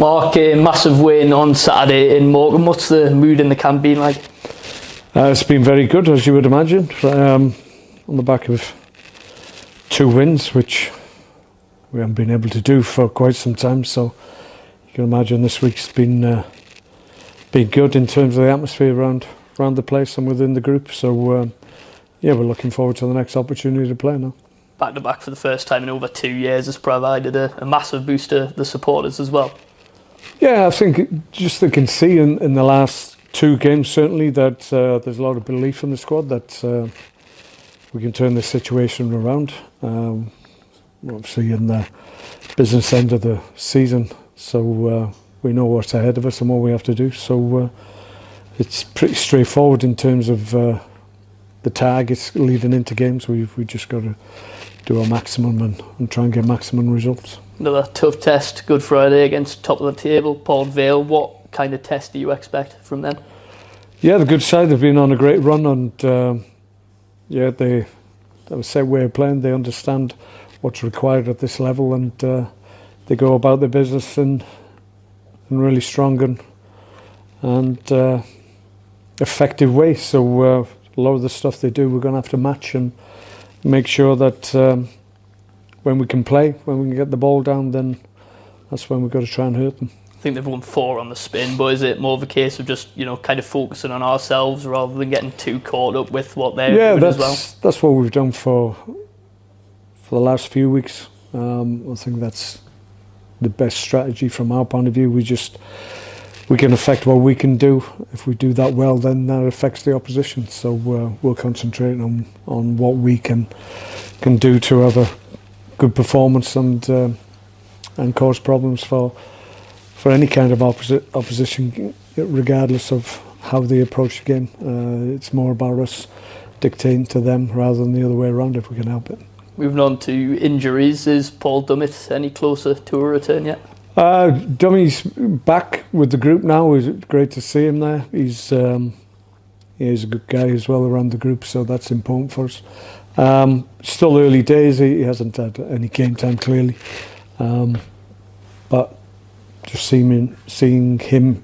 Mark, a massive win on Saturday in Morecambe. What's the mood in the camp been like? It's been very good, as you would imagine, on the back of 2 wins, which we haven't been able to do for quite some time. So you can imagine this week's been good in terms of the atmosphere around the place and within the group. So yeah, we're looking forward to the next opportunity to play now. Back to back for the first time in over 2 years has provided a massive boost to the supporters as well. Yeah, I think just they can see in the last 2 games certainly that there's a lot of belief in the squad that we can turn this situation around. We're obviously in the business end of the season, so we know what's ahead of us and what we have to do. So it's pretty straightforward in terms of the targets leading into games. We just got to do our maximum and try and get maximum results. Another tough test, Good Friday against top of the table, Port Vale. What kind of test do you expect from them? Yeah, the good side, they've been on a great run, and yeah, they have a set way of playing. They understand what's required at this level, and they go about their business in really strong and effective way. So a lot of the stuff they do, we're going to have to match and make sure that when we can play, when we can get the ball down, then that's when we've got to try and hurt them. I think they've won 4 on the spin, but is it more of a case of just, kind of focusing on ourselves rather than getting too caught up with what they're doing as well? Yeah, that's what we've done for the last few weeks. I think that's the best strategy from our point of view. We can affect what we can do. If we do that well, then that affects the opposition. So we'll concentrate on what we can do to have a good performance and cause problems for any kind of opposition, regardless of how they approach the game. It's more about us dictating to them rather than the other way around if we can help it. Moving on to injuries, is Paul Dummett any closer to a return yet? Dummy's back with the group now. It's great to see him there. He's a good guy as well around the group, so that's important for us. Still early days. He hasn't had any game time clearly, but just seeing him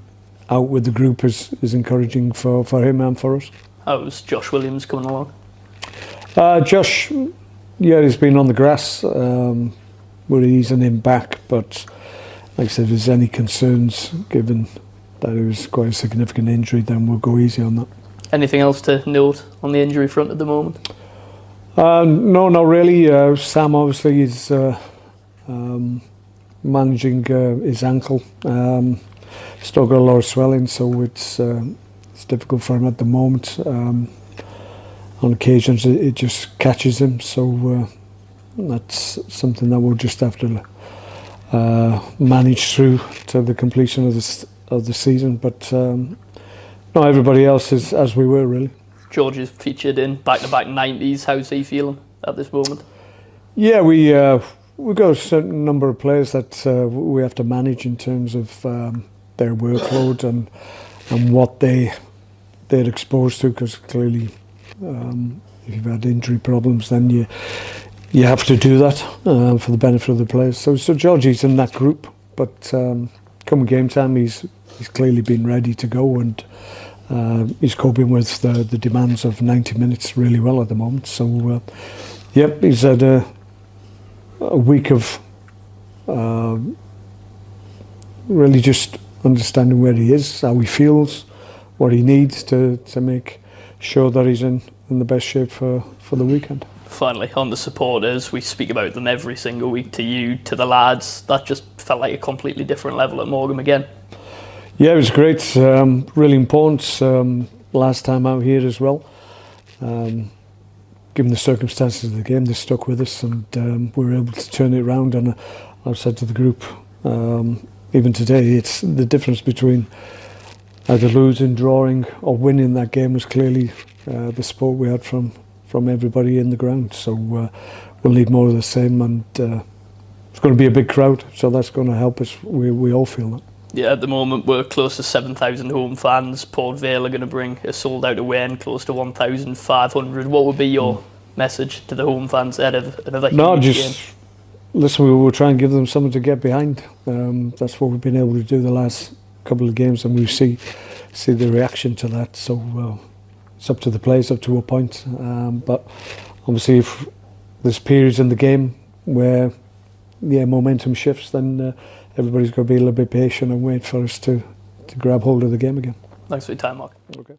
out with the group is encouraging for him and for us. How's Josh Williams coming along? Josh, yeah, he's been on the grass. We're easing him back, but like I said, if there's any concerns, given that it was quite a significant injury, then we'll go easy on that. Anything else to note on the injury front at the moment? No, not really. Sam obviously is managing his ankle. Still got a lot of swelling, so it's difficult for him at the moment. On occasions it just catches him, so that's something that we'll just have to manage through to the completion of the season. But no, everybody else is as we were really. George is featured in back-to-back 90s. How's he feeling at this moment? Yeah, we've got a certain number of players that we have to manage in terms of their workload and what they're exposed to, because clearly if you've had injury problems, then you have to do that for the benefit of the players. So Georgie's in that group, but come game time, he's clearly been ready to go, and he's coping with the demands of 90 minutes really well at the moment. So yep, he's had a week of really just understanding where he is, how he feels, what he needs to make sure that he's in the best shape for the weekend. Finally, on the supporters, we speak about them every single week, to you, to the lads. That just felt like a completely different level at Morecambe again. Yeah, it was great. Really important. Last time out here as well. Given the circumstances of the game, they stuck with us, and we were able to turn it around. And I've said to the group, even today, it's the difference between either losing, drawing, or winning that game was clearly the support we had from everybody in the ground. So we'll need more of the same, and it's going to be a big crowd, so that's going to help us. We all feel that. Yeah, at the moment we're close to 7,000 home fans. Port Vale are going to bring a sold-out away end close to 1,500. What would be your message to the home fans ahead of another huge game? listen, we will try and give them something to get behind. That's what we've been able to do the last couple of games, and we see the reaction to that. So it's up to the players, up to a point. But obviously, if there's periods in the game where momentum shifts, then everybody's got to be a little bit patient and wait for us to grab hold of the game again. Thanks for your time, Mark. Okay.